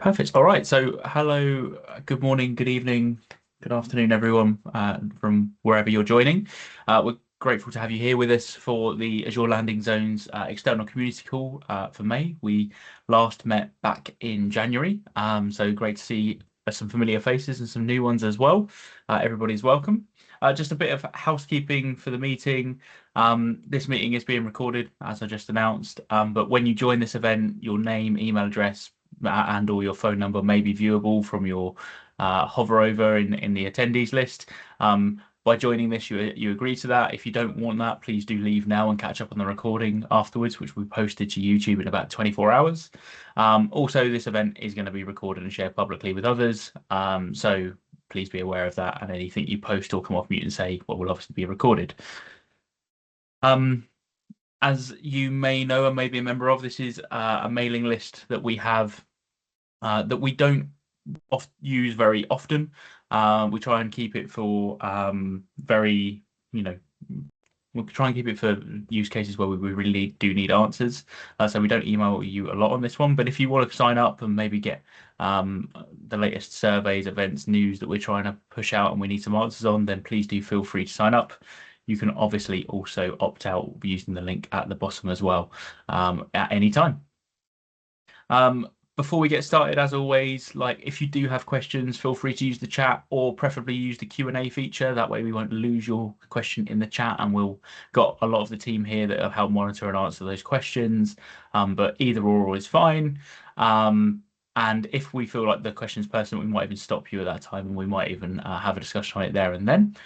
Perfect. All right. So, hello, good morning, good evening, good afternoon, everyone, from wherever you're joining. We're grateful to have you here with us for the Azure Landing Zones external community call for May. We last met back in January. So great to see some familiar faces and some new ones as well. Everybody's welcome. Just a bit of housekeeping for the meeting. This meeting is being recorded, as I just announced. But when you join this event, your name, email address, and or your phone number may be viewable from your hover over in the attendees list. By joining this, you agree to that. If you don't want that, please do leave now and catch up on the recording afterwards, which we posted to YouTube in about 24 hours. Also, this event is going to be recorded and shared publicly with others. So please be aware of that, and anything you post or come off mute and say will obviously be recorded. As you may know and may be a member of, this is a mailing list that we have that we don't use very often. We try and keep it for we'll try and keep it for use cases where we really do need answers. So we don't email you a lot on this one, but if you want to sign up and maybe get the latest surveys, events, news that we're trying to push out and we need some answers on, then please do feel free to sign up. You can obviously also opt out using the link at the bottom as well at any time. Before we get started, as always, if you do have questions, feel free to use the chat or preferably use the Q&A feature. That way we won't lose your question in the chat, and we'll got a lot of the team here that have helped monitor and answer those questions. But either or is fine. And if we feel like the question's personal, we might even stop you at that time, and we might even have a discussion on it there and then.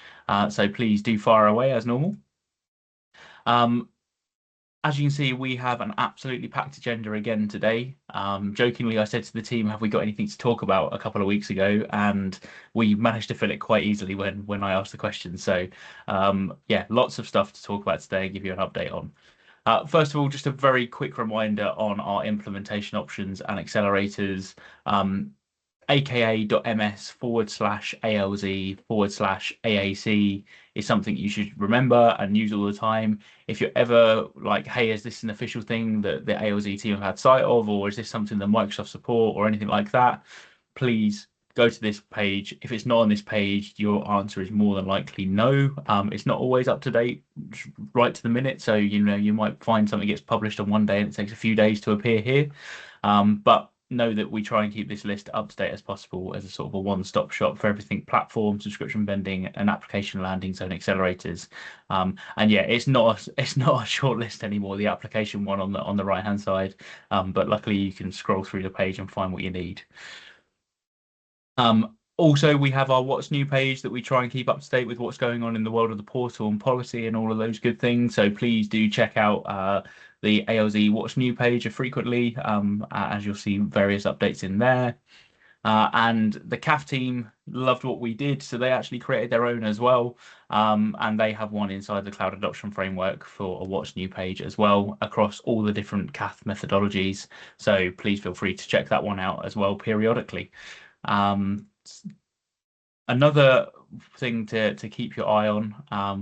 So please do fire away as normal. As you can see, we have an absolutely packed agenda again today. Jokingly, I said to the team, have we got anything to talk about a couple of weeks ago? And we managed to fill it quite easily when I asked the question. So yeah, lots of stuff to talk about today and give you an update on. First of all, just a very quick reminder on our implementation options and accelerators. aka.ms/ALZ/AAC is something you should remember and use all the time. If you're ever like, hey, is this an official thing that the ALZ team have had sight of, or is this something that Microsoft support or anything like that, please go to this page. If it's not on this page, your answer is more than likely no. It's not always up to date right to the minute. So, you might find something gets published on one day and it takes a few days to appear here. But know that we try and keep this list up to date as possible as a sort of a one-stop shop for everything platform, subscription vending, and application landing zone accelerators. And yeah, it's not a short list anymore, the application one on the right hand side. But luckily you can scroll through the page and find what you need. Also, we have our What's New page that we try and keep up to date with what's going on in the world of the portal and policy and all of those good things. So please do check out the ALZ What's New page frequently, as you'll see various updates in there. And the CAF team loved what we did, so they actually created their own as well. And they have one inside the Cloud Adoption Framework for a What's New page as well across all the different CAF methodologies. So please feel free to check that one out as well periodically. Another thing to keep your eye on,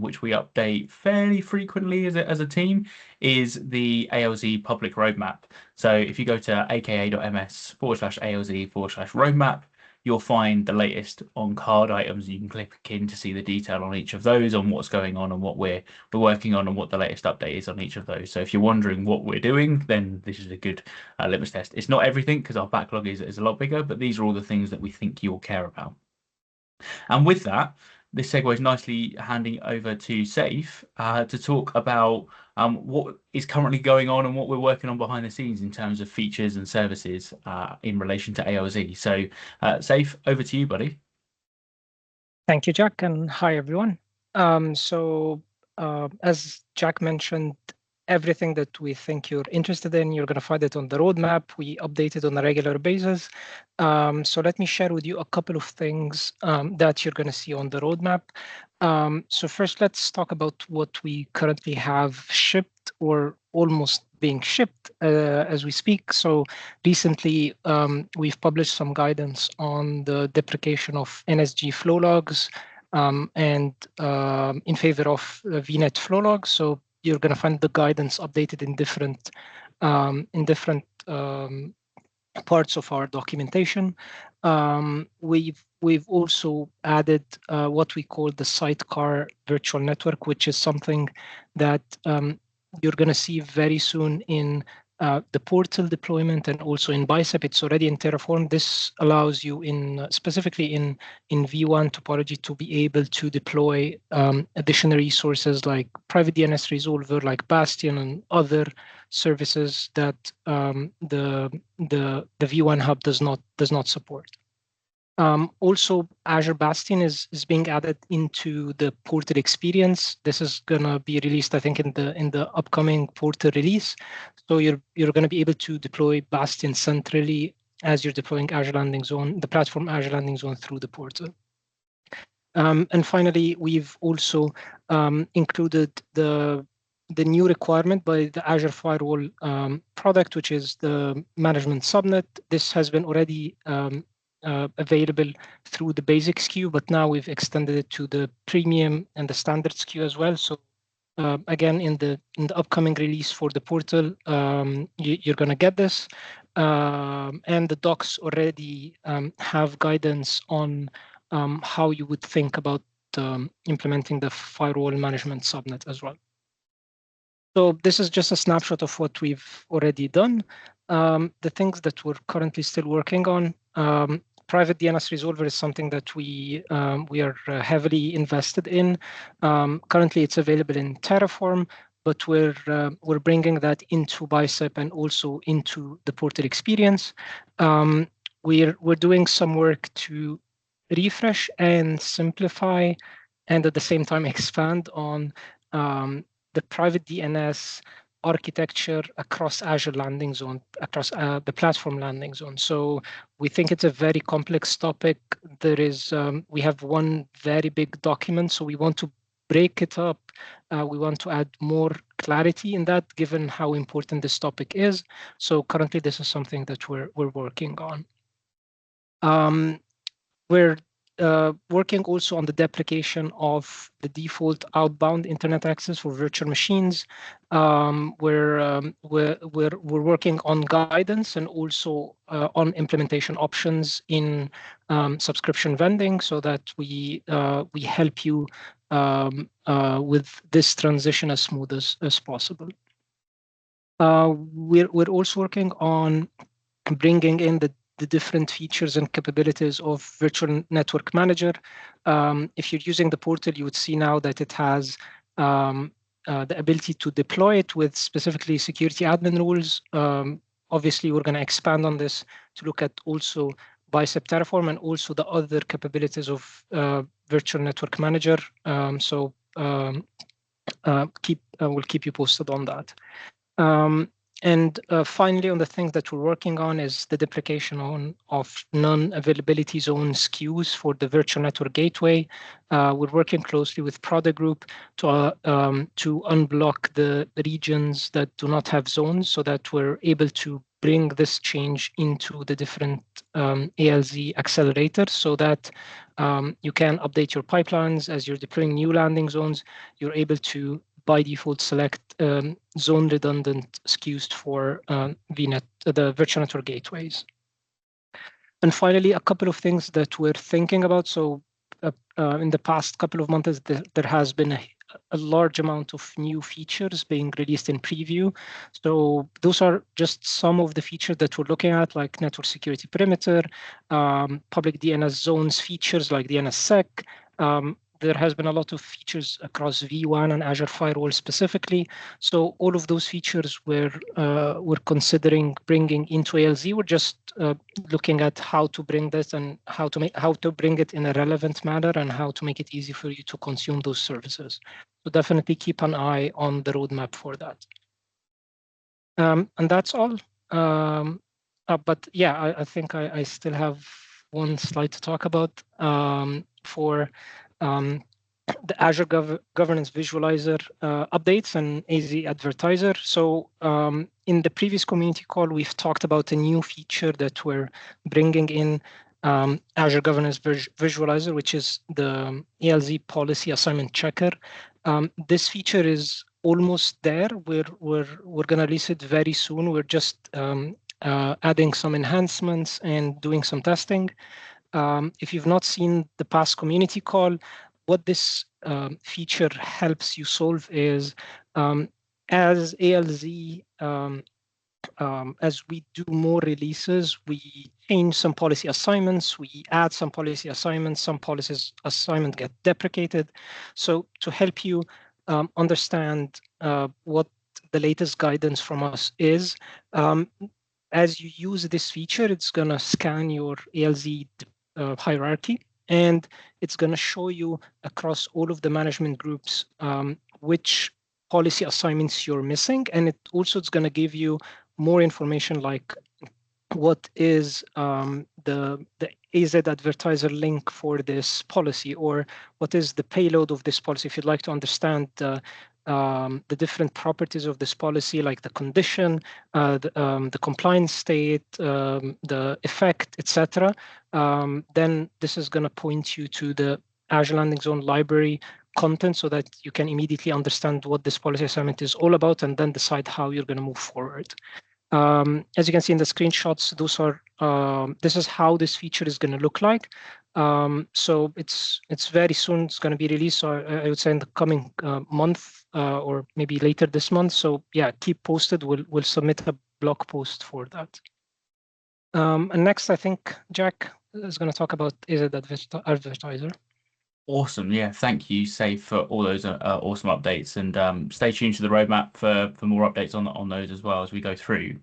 which we update fairly frequently as a team, is the ALZ public roadmap. So if you go to aka.ms/ALZ/roadmap, you'll find the latest on card items. You can click in to see the detail on each of those, on what's going on and what we're working on and what the latest update is on each of those. So if you're wondering what we're doing, then this is a good litmus test. It's not everything because our backlog is a lot bigger, but these are all the things that we think you'll care about. And with that, this segues nicely handing over to Saif to talk about what is currently going on and what we're working on behind the scenes in terms of features and services in relation to ALZ. So Saif, over to you, buddy. Thank you, Jack, and hi, everyone. As Jack mentioned, everything that we think you're interested in, you're going to find it on the roadmap. We update it on a regular basis. So let me share with you a couple of things that you're going to see on the roadmap. So first, let's talk about what we currently have shipped or almost being shipped as we speak. So recently, we've published some guidance on the deprecation of NSG flow logs and in favor of VNet flow logs. So you're going to find the guidance updated in different parts of our documentation. We've also added what we call the sidecar virtual network, which is something that you're going to see very soon in the portal deployment and also in Bicep. It's already in Terraform. This allows you specifically in V1 topology to be able to deploy additional resources like private DNS resolver, like Bastion and other services that the V1 hub does not support. Also, Azure Bastion is being added into the portal experience. This is gonna be released, I think, in the upcoming portal release. So you're gonna be able to deploy Bastion centrally as you're deploying Azure Landing Zone, the platform Azure Landing Zone through the portal. And finally, we've also included the new requirement by the Azure Firewall product, which is the management subnet. This has been already available through the basic SKU, but now we've extended it to the premium and the standard SKU as well. So again, in the upcoming release for the portal, you're going to get this. And the docs already have guidance on how you would think about implementing the firewall management subnet as well. So this is just a snapshot of what we've already done. The things that we're currently still working on. Private DNS resolver is something that we are heavily invested in. Currently, it's available in Terraform, but we're bringing that into Bicep and also into the portal experience. We're doing some work to refresh and simplify, and at the same time expand on the private DNS architecture across Azure Landing Zone, across the platform landing zone. So we think it's a very complex topic. There is, we have one very big document, so we want to break it up. We want to add more clarity in that, given how important this topic is. So currently, this is something that we're working on. We're working also on the deprecation of the default outbound internet access for virtual machines. We're working on guidance and also on implementation options in subscription vending, so that we help you with this transition as smooth as possible. We're also working on bringing in the different features and capabilities of Virtual Network Manager. If you're using the portal, you would see now that it has the ability to deploy it with specifically security admin rules. Obviously, we're going to expand on this to look at also Bicep Terraform and also the other capabilities of Virtual Network Manager. We'll keep you posted on that. And finally, on the things that we're working on is the deprecation of non-availability zone SKUs for the virtual network gateway. We're working closely with product group to unblock the regions that do not have zones, so that we're able to bring this change into the different ALZ accelerators, so that you can update your pipelines as you're deploying new landing zones. You're able to by default select zone redundant SKUs for VNet, the virtual network gateways. And finally, a couple of things that we're thinking about. So in the past couple of months, there has been a large amount of new features being released in preview. So those are just some of the features that we're looking at, like network security perimeter, public DNS zones features like DNSSEC. There has been a lot of features across V1 and Azure Firewall specifically. So all of those features we're considering bringing into ALZ. We're just looking at how to bring this and how to bring it in a relevant manner and how to make it easy for you to consume those services. So definitely keep an eye on the roadmap for that. And that's all. But yeah, I think I still have one slide to talk about for the Azure Governance Visualizer updates and AZ Advertiser. So in the previous community call, we've talked about a new feature that we're bringing in Azure Governance Visualizer, which is the ALZ Policy Assignment Checker. This feature is almost there. We're going to release it very soon. We're just adding some enhancements and doing some testing. If you've not seen the past community call, what this feature helps you solve is as ALZ, as we do more releases, we change some policy assignments, we add some policy assignments, some policies assignment get deprecated. So to help you understand what the latest guidance from us is, as you use this feature, it's going to scan your ALZ hierarchy, and it's going to show you across all of the management groups which policy assignments you're missing. And it also is going to give you more information like what is the AZ advertiser link for this policy, or what is the payload of this policy. If you'd like to understand the different properties of this policy, like the condition, the compliance state, the effect, etc., then this is going to point you to the Azure Landing Zone library content so that you can immediately understand what this policy assignment is all about and then decide how you're going to move forward. As you can see in the screenshots, those are this is how this feature is going to look like. So it's very soon. It's going to be released. So I would say in the coming month or maybe later this month. So yeah, keep posted. We'll submit a blog post for that. And next, I think Jack is going to talk about AZ Advertiser. Awesome. Yeah, thank you, Saif, for all those awesome updates, and stay tuned to the roadmap for more updates on those as well as we go through.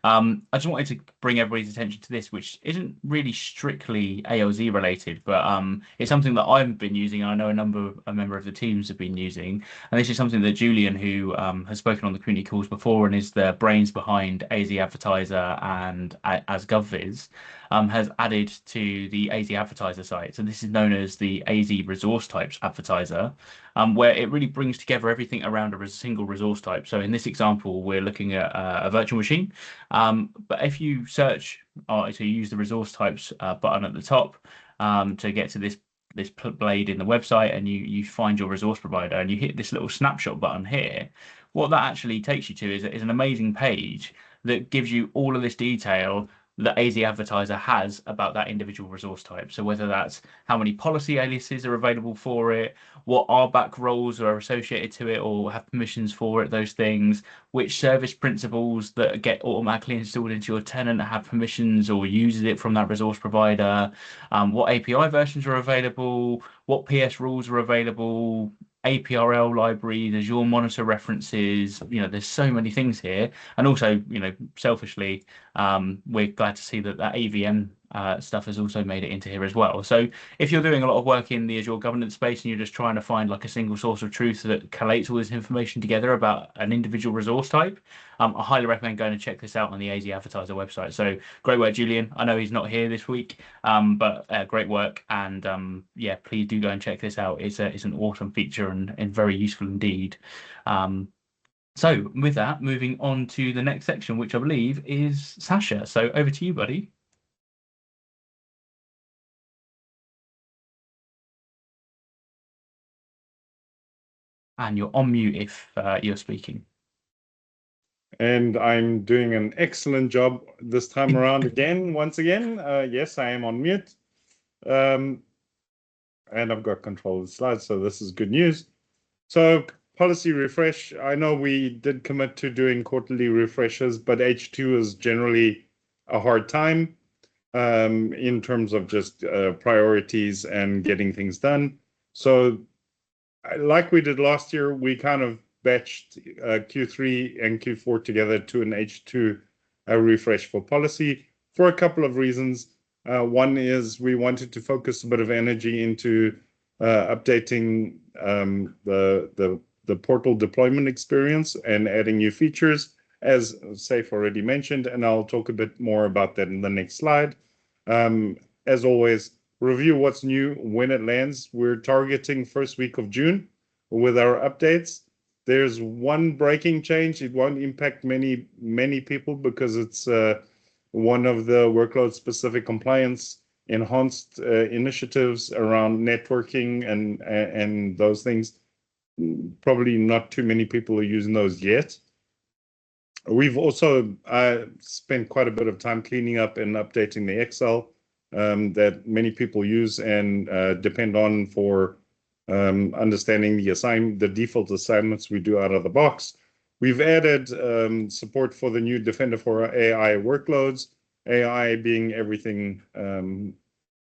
I just wanted to bring everybody's attention to this, which isn't really strictly ALZ related, but it's something that I've been using, and I know a member of the teams have been using. And this is something that Julian, who has spoken on the community calls before and is the brains behind AZ Advertiser and as GovViz, has added to the AZ Advertiser site. So this is known as the AZ Resource Types Advertiser, where it really brings together everything around a single resource type. So in this example, we're looking at a virtual machine. But if you search, so you use the resource types button at the top to get to this blade in the website, and you find your resource provider, and you hit this little snapshot button here, what that actually takes you to is an amazing page that gives you all of this detail that AZ Advertiser has about that individual resource type. So whether that's how many policy aliases are available for it, what RBAC roles are associated to it or have permissions for it, those things, which service principals that get automatically installed into your tenant have permissions or uses it from that resource provider, what API versions are available, what PS rules are available, APRL libraries, Azure monitor references. There's so many things here. And also, selfishly, we're glad to see that AVM stuff has also made it into here as well. So if you're doing a lot of work in the Azure governance space and you're just trying to find like a single source of truth that collates all this information together about an individual resource type, I highly recommend going and check this out on the AZ Advertiser website. So great work, Julian. I know he's not here this week, but great work. And yeah, please do go and check this out. It's an awesome feature and very useful indeed. So with that, moving on to the next section, which I believe is Sasha. So over to you, buddy. And you're on mute if you're speaking. And I'm doing an excellent job this time around again, once again. Yes, I am on mute. And I've got control of the slides, so this is good news. So policy refresh, I know we did commit to doing quarterly refreshes, but H2 is generally a hard time in terms of just priorities and getting things done. So like we did last year, we kind of batched Q3 and Q4 together to an H2 refresh for policy for a couple of reasons. One is we wanted to focus a bit of energy into updating the portal deployment experience and adding new features, as Saif already mentioned, and I'll talk a bit more about that in the next slide. As always, review what's new when it lands. We're targeting first week of June with our updates. There's one breaking change. It won't impact many people because it's one of the workload-specific compliance enhanced initiatives around networking and those things. Probably not too many people are using those yet. We've also spent quite a bit of time cleaning up and updating the Excel that many people use and depend on for understanding the default assignments we do out of the box. We've added support for the new Defender for AI workloads, AI being everything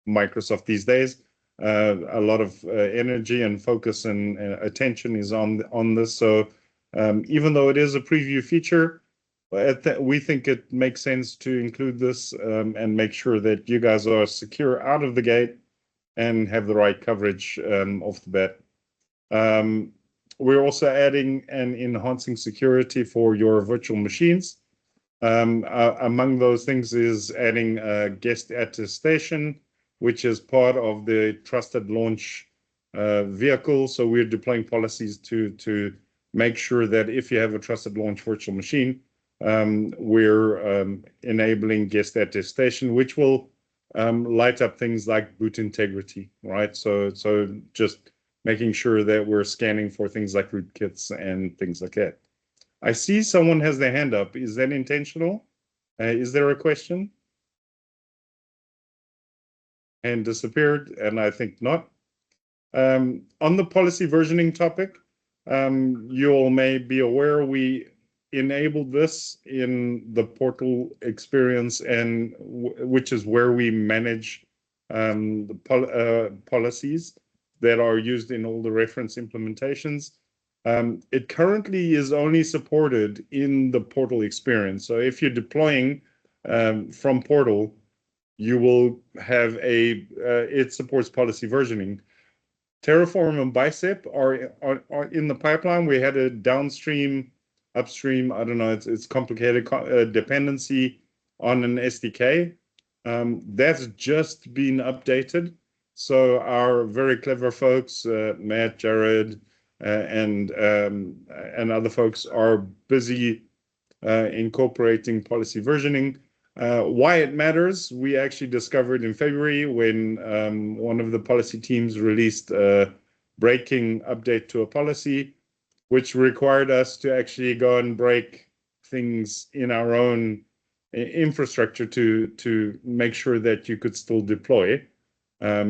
Microsoft these days. A lot of energy and focus and attention is on this. So even though it is a preview feature, we think it makes sense to include this and make sure that you guys are secure out of the gate and have the right coverage off the bat. We're also adding and enhancing security for your virtual machines. Among those things is adding guest attestation, which is part of the trusted launch vehicle. So we're deploying policies to make sure that if you have a trusted launch virtual machine, we're enabling guest attestation, which will light up things like boot integrity, right? So just making sure that we're scanning for things like rootkits and things like that. I see someone has their hand up. Is that intentional? Is there a question? And disappeared, and I think not. On the policy versioning topic, you all may be aware we enabled this in the portal experience, and which is where we manage the policies that are used in all the reference implementations. It currently is only supported in the portal experience. So if you're deploying from portal, you will have it supports policy versioning. Terraform and bicep are in the pipeline. We had a downstream, upstream, I don't know, it's complicated dependency on an SDK. That's just been updated. So our very clever folks, Matt, Jared, and other folks are busy incorporating policy versioning. Why it matters, we actually discovered in February when one of the policy teams released a breaking update to a policy, which required us to actually go and break things in our own infrastructure to make sure that you could still deploy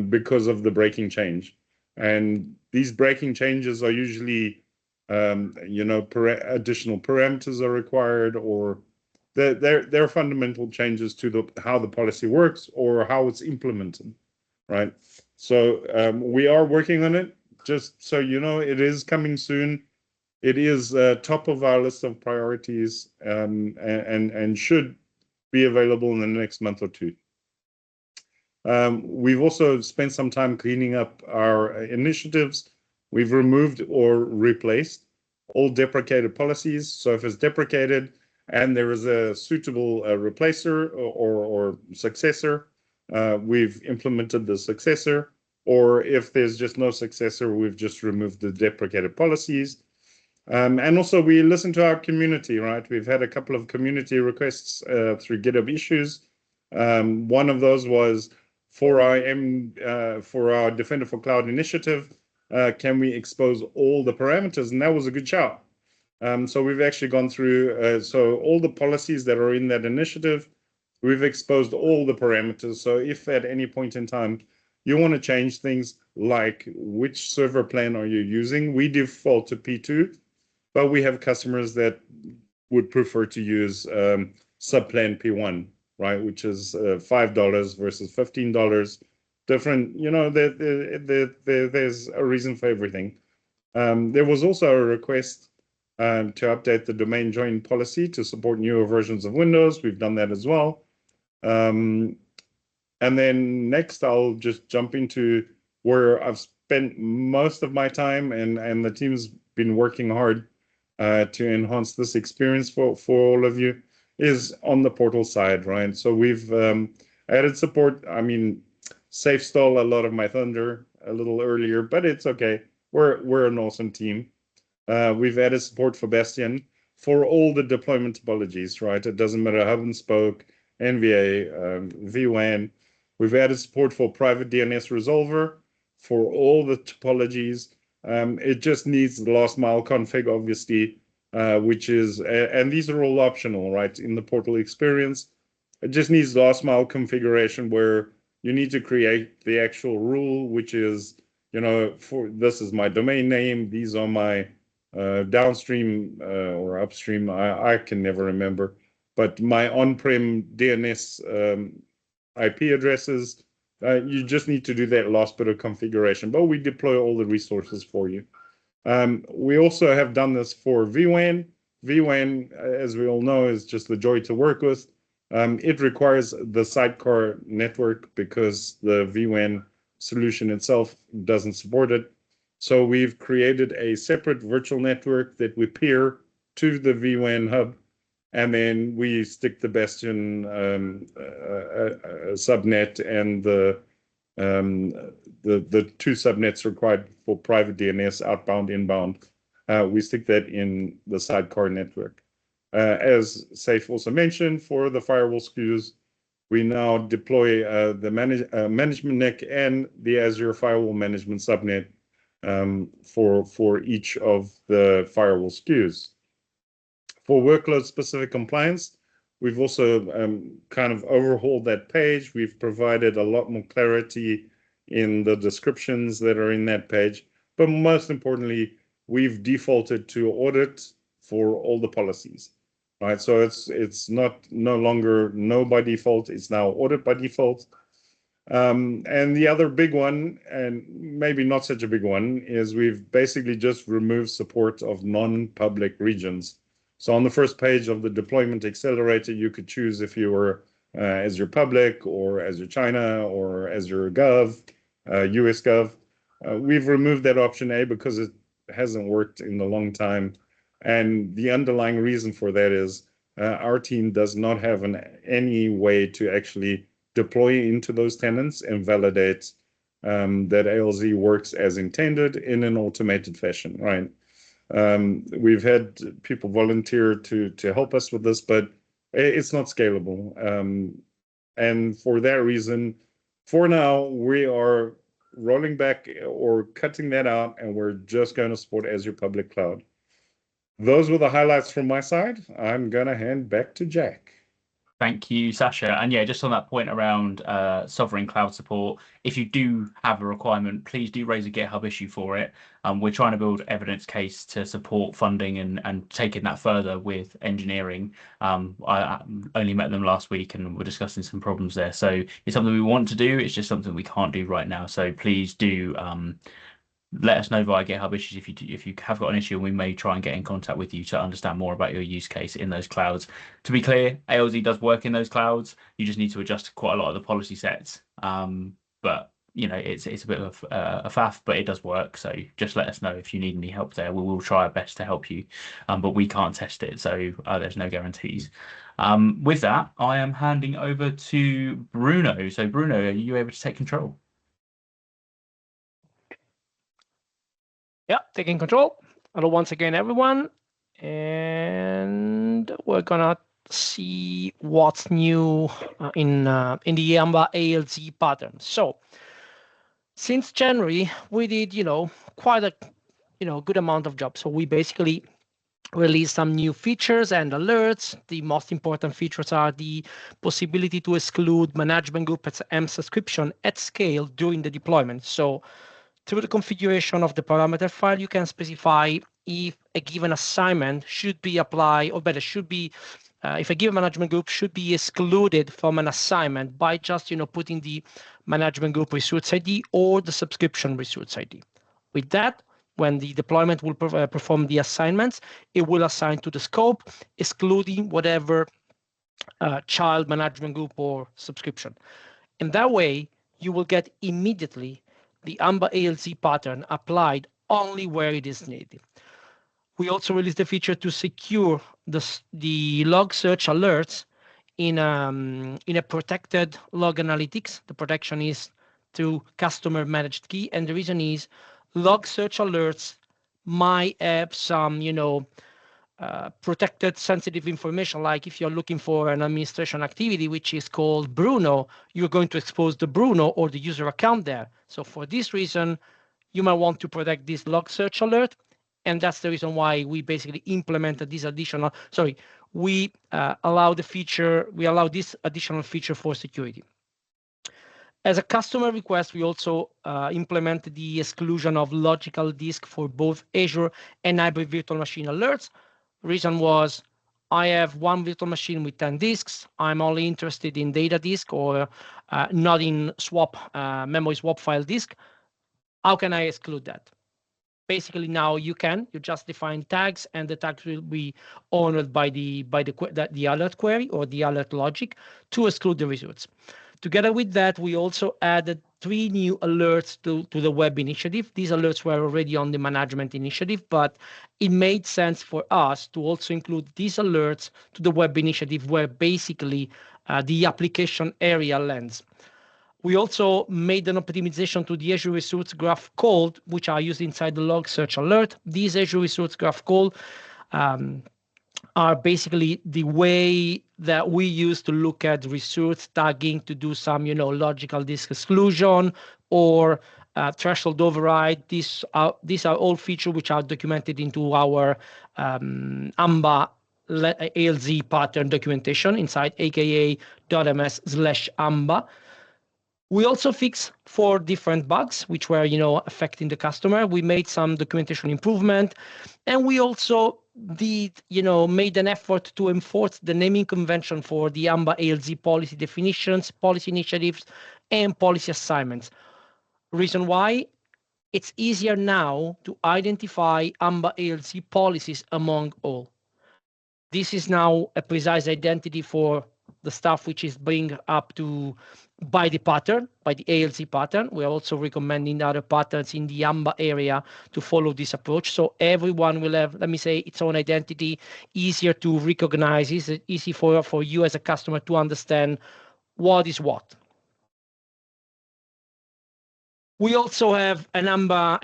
because of the breaking change. And these breaking changes are usually, additional parameters are required, or they're fundamental changes to how the policy works or how it's implemented, right? So we are working on it. Just so you know, it is coming soon. It is top of our list of priorities and should be available in the next month or two. We've also spent some time cleaning up our initiatives. We've removed or replaced all deprecated policies. So if it's deprecated and there is a suitable replacer or successor, we've implemented the successor. Or if there's just no successor, we've just removed the deprecated policies. And also we listen to our community, right? We've had a couple of community requests through GitHub issues. One of those was for our Defender for Cloud initiative, can we expose all the parameters? And that was a good shout. So we've actually gone through, so all the policies that are in that initiative, we've exposed all the parameters. So if at any point in time you want to change things like which server plan are you using, we default to P2, but we have customers that would prefer to use subplan P1, right, which is $5 versus $15. Different, there's a reason for everything. There was also a request to update the domain join policy to support newer versions of Windows. We've done that as well. And then next, I'll just jump into where I've spent most of my time, and the team's been working hard to enhance this experience for all of you, is on the portal side, right? So we've added support. I mean, Safe stole a lot of my thunder a little earlier, but it's okay. We're an awesome team. We've added support for Bastion for all the deployment topologies, right? It doesn't matter hub and spoke, NVA, vWAN. We've added support for private DNS resolver for all the topologies. It just needs the last mile config, obviously, which is, and these are all optional, right? In the portal experience, it just needs last mile configuration where you need to create the actual rule, which is, for this is my domain name, these are my downstream or upstream, I can never remember, but my on-prem DNS IP addresses. You just need to do that last bit of configuration, but we deploy all the resources for you. We also have done this for VWAN. VWAN, as we all know, is just the joy to work with. It requires the sidecar network because the VWAN solution itself doesn't support it. So we've created a separate virtual network that we peer to the VWAN hub, and then we stick the Bastion subnet and the two subnets required for private DNS, outbound, inbound. We stick that in the sidecar network. As Saif also mentioned, for the firewall SKUs, we now deploy the management NIC and the Azure firewall management subnet for each of the firewall SKUs. For workload-specific compliance, we've also kind of overhauled that page. We've provided a lot more clarity in the descriptions that are in that page. But most importantly, we've defaulted to audit for all the policies, right? So it's no longer no by default. It's now audit by default. And the other big one, and maybe not such a big one, is we've basically just removed support of non-public regions. So on the first page of the deployment accelerator, you could choose if you were Azure Public or Azure China or Azure Gov, US Gov. We've removed that option A because it hasn't worked in a long time. And the underlying reason for that is our team does not have any way to actually deploy into those tenants and validate that ALZ works as intended in an automated fashion, right? We've had people volunteer to help us with this, but it's not scalable. And for that reason, for now, we are rolling back or cutting that out, and we're just going to support Azure Public Cloud. Those were the highlights from my side. I'm going to hand back to Jack. Thank you, Sasha. And yeah, just on that point around sovereign cloud support, if you do have a requirement, please do raise a GitHub issue for it. We're trying to build evidence case to support funding and taking that further with engineering. I only met them last week and we're discussing some problems there. So it's something we want to do. It's just something we can't do right now. So please do let us know via GitHub issues if you have got an issue, and we may try and get in contact with you to understand more about your use case in those clouds. To be clear, ALZ does work in those clouds. You just need to adjust quite a lot of the policy sets. But it's a bit of a faff, but it does work. So just let us know if you need any help there. We will try our best to help you, but we can't test it, so there's no guarantees. With that, I am handing over to Bruno. So Bruno, are you able to take control? Yeah, taking control. Hello once again, everyone. And we're gonna see what's new in the AMBA ALZ pattern. So since January, we did, quite a, good amount of jobs. So we basically released some new features and alerts. The most important features are the possibility to exclude management group and subscription at scale during the deployment. So through the configuration of the parameter file, you can specify if a given assignment should be applied, or better, should be, if a given management group should be excluded from an assignment by just, putting the management group resource ID or the subscription resource ID. With that, when the deployment will perform the assignments, it will assign to the scope, excluding whatever child management group or subscription. In that way, you will get immediately the AMBA ALZ pattern applied only where it is needed. We also released the feature to secure the log search alerts in a protected log analytics. The protection is through customer managed key, and the reason is log search alerts might have some, protected sensitive information, like if you're looking for an administration activity which is called Bruno, you're going to expose the Bruno or the user account there. So for this reason, you might want to protect this log search alert, And that's the reason why we basically implemented this additional, we allow this additional feature for security. As a customer request, we also implemented the exclusion of logical disk for both Azure and hybrid virtual machine alerts. Reason was, I have one virtual machine with 10 disks. I'm only interested in data disk or not in memory swap file disk. How can I exclude that? Basically, now you just define tags, and the tags will be honored by the alert query or the alert logic to exclude the results. Together with that, we also added 3 new alerts to the web initiative. These alerts were already on the management initiative, but it made sense for us to also include these alerts to the web initiative, where basically the application area lands. We also made an optimization to the Azure Resource Graph call, which are used inside the log search alert. These Azure Resource Graph call are basically the way that we use to look at resource tagging to do some, logical disk exclusion or threshold override. These are all features which are documented into our AMBA ALZ pattern documentation inside aka.ms/AMBA. We also fixed 4 different bugs which were, affecting the customer. We made some documentation improvement, and we also made an effort to enforce the naming convention for the AMBA ALZ policy definitions, policy initiatives, and policy assignments. Reason why? It's easier now to identify AMBA ALZ policies among all. This is now a precise identity for the stuff which is bring up to by the ALZ pattern. We're also recommending other patterns in the AMBA area to follow this approach. So everyone will have, let me say, its own identity, easier to recognize, easy for you as a customer to understand what is what. We also have an AMBA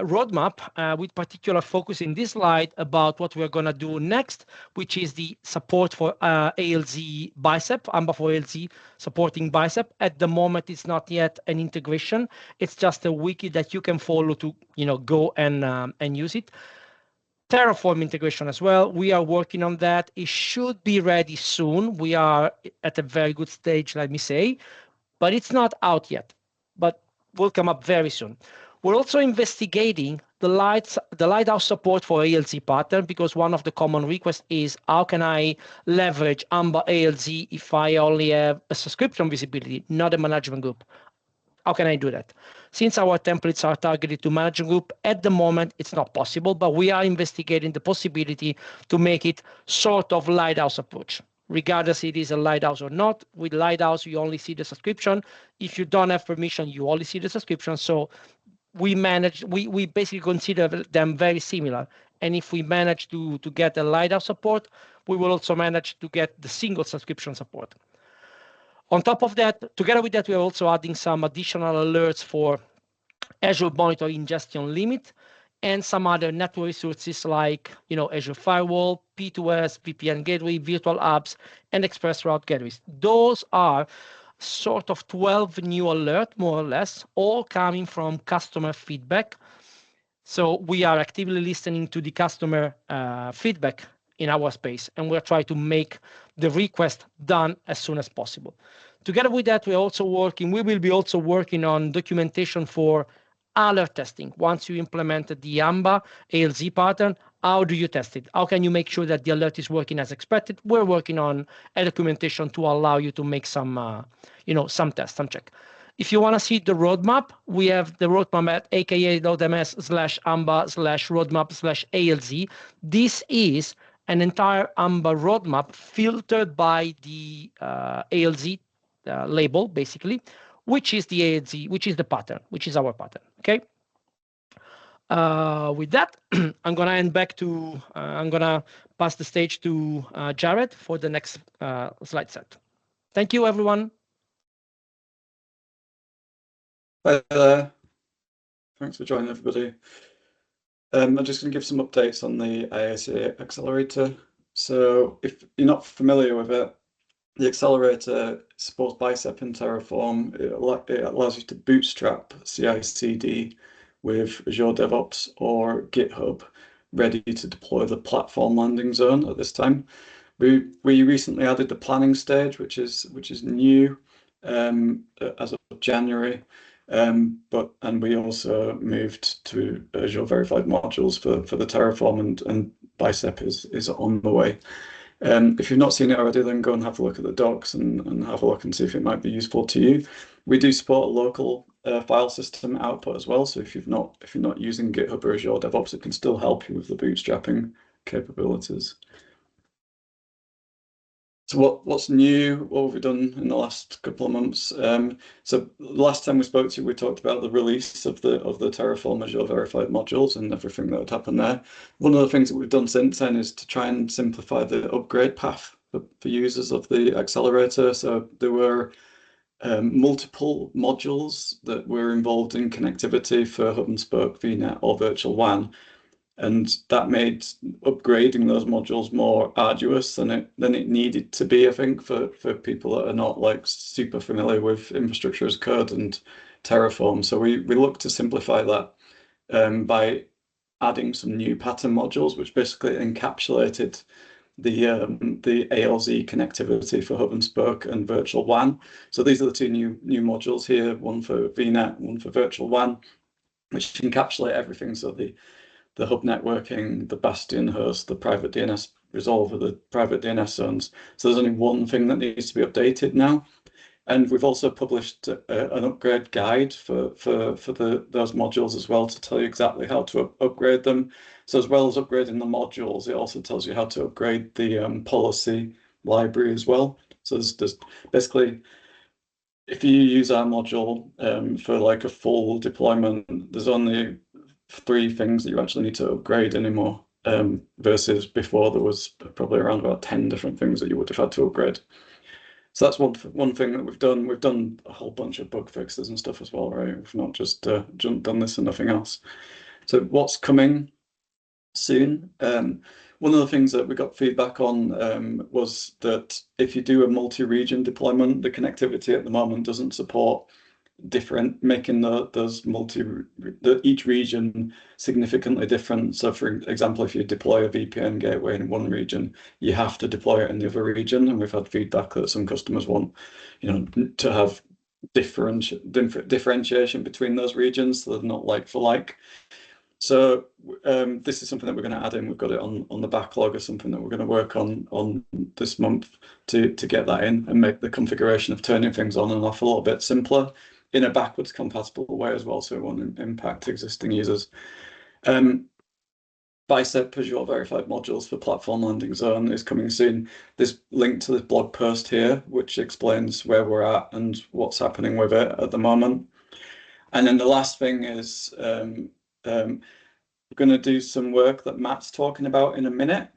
roadmap with particular focus in this slide about what we're going to do next, which is the support for ALZ bicep, AMBA for ALZ supporting bicep. At the moment, it's not yet an integration. It's just a wiki that you can follow to go and use it. Terraform integration as well. We are working on that. It should be ready soon. We are at a very good stage, let me say, but it's not out yet. But will come up very soon. We're also investigating the Lighthouse support for ALZ pattern, because one of the common requests is, how can I leverage AMBA ALZ if I only have a subscription visibility, not a management group? How can I do that? Since our templates are targeted to management group, at the moment, it's not possible, but we are investigating the possibility to make it sort of Lighthouse approach. Regardless it is a Lighthouse or not. With Lighthouse, you only see the subscription. If you don't have permission, you only see the subscription. So we basically consider them very similar. And if we manage to get a Lighthouse support, we will also manage to get the single subscription support. On top of that, together with that, we are also adding some additional alerts for Azure Monitor Ingestion Limit and some other network resources like Azure Firewall, P2S, VPN Gateway, Virtual Apps, and Express Route Gateways. Those are sort of 12 new alerts, more or less, all coming from customer feedback. So we are actively listening to the customer feedback in our space, and we're trying to make the request done as soon as possible. Together with that, we will be also working on documentation for alert testing. Once you implemented the AMBA ALZ pattern, how do you test it? How can you make sure that the alert is working as expected? We're working on a documentation to allow you to make some tests, some check. If you want to see the roadmap, we have the roadmap at aka.ms/AMBA/roadmap/ALZ. This is an entire AMBA roadmap filtered by the ALZ label, basically, which is the ALZ, which is the pattern, which is our pattern. Okay. With that, I'm gonna pass the stage to Jared for the next slide set. Thank you, everyone. Hi there. Thanks for joining, everybody. I'm just going to give some updates on the IAC accelerator. So if you're not familiar with it, the accelerator supports bicep and Terraform. It allows you to bootstrap CI/CD with Azure DevOps or GitHub ready to deploy the platform landing zone at this time. We recently added the planning stage, which is new as of January, and we also moved to Azure verified modules for the Terraform, and bicep is on the way. If you've not seen it already, then go and have a look at the docs and have a look and see if it might be useful to you. We do support a local file system output as well, so if you're not using GitHub or Azure DevOps, it can still help you with the bootstrapping capabilities. So what's new? What have we done in the last couple of months? So last time we spoke to you, we talked about the release of the Terraform Azure verified modules and everything that would happen there. One of the things that we've done since then is to try and simplify the upgrade path for users of the accelerator. So there were multiple modules that were involved in connectivity for hub and spoke, VNet, or virtual WAN. And that made upgrading those modules more arduous than it needed to be, I think, for people that are not like super familiar with infrastructure as code and Terraform. So we looked to simplify that by adding some new pattern modules, which basically encapsulated the ALZ connectivity for hub and spoke and virtual WAN. So these are the two new modules here, one for VNet, one for virtual WAN, which encapsulate everything. So the hub networking, the Bastion host, the private DNS resolver, the private DNS zones. So there's only one thing that needs to be updated now. And we've also published an upgrade guide for those modules as well to tell you exactly how to upgrade them. So as well as upgrading the modules, it also tells you how to upgrade the policy library as well. So there's basically, if you use our module for like a full deployment, there's only 3 things that you actually need to upgrade anymore, versus before there was probably around about 10 different things that you would have had to upgrade. So that's one thing that we've done. We've done a whole bunch of bug fixes and stuff as well, right? We've not just done this and nothing else. So what's coming soon? One of the things that we got feedback on was that if you do a multi-region deployment, the connectivity at the moment doesn't support making each region significantly different. So for example, if you deploy a VPN gateway in one region, you have to deploy it in the other region. And we've had feedback that some customers want, to have differentiation between those regions, so they're not like for like. So this is something that we're going to add in. We've got it on the backlog or something that we're going to work on this month to get that in and make the configuration of turning things on and off a little bit simpler in a backwards compatible way as well, so it won't impact existing users. Bicep Azure verified modules for platform landing zone is coming soon. There's link to this blog post here, which explains where we're at and what's happening with it at the moment. And then the last thing is we're going to do some work that Matt's talking about in a minute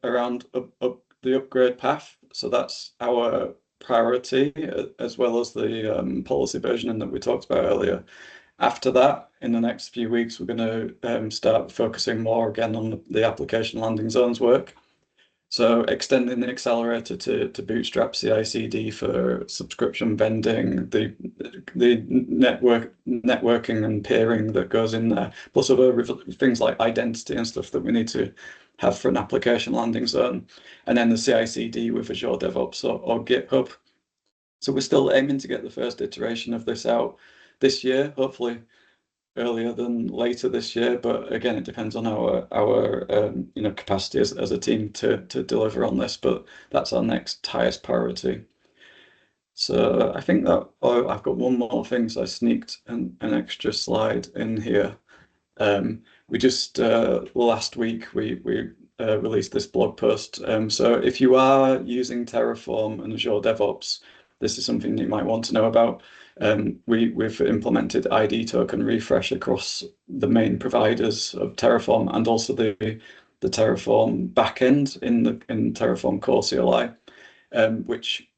around the upgrade path. So that's our priority, as well as the policy versioning that we talked about earlier. After that, in the next few weeks, we're going to start focusing more again on the application landing zones work. So extending the accelerator to bootstrap CI/CD for subscription vending, the networking and peering that goes in there, plus other things like identity and stuff that we need to have for an application landing zone, and then the CI/CD with Azure DevOps or GitHub. So we're still aiming to get the first iteration of this out this year, hopefully earlier than later this year. But again, it depends on our capacity as a team to deliver on this. But that's our next highest priority. So I think that I've got one more thing. So I sneaked an extra slide in here. We just last week we released this blog post. So if you are using Terraform and Azure DevOps, this is something you might want to know about. We've implemented ID token refresh across the main providers of Terraform and also the Terraform backend in Terraform core CLI, which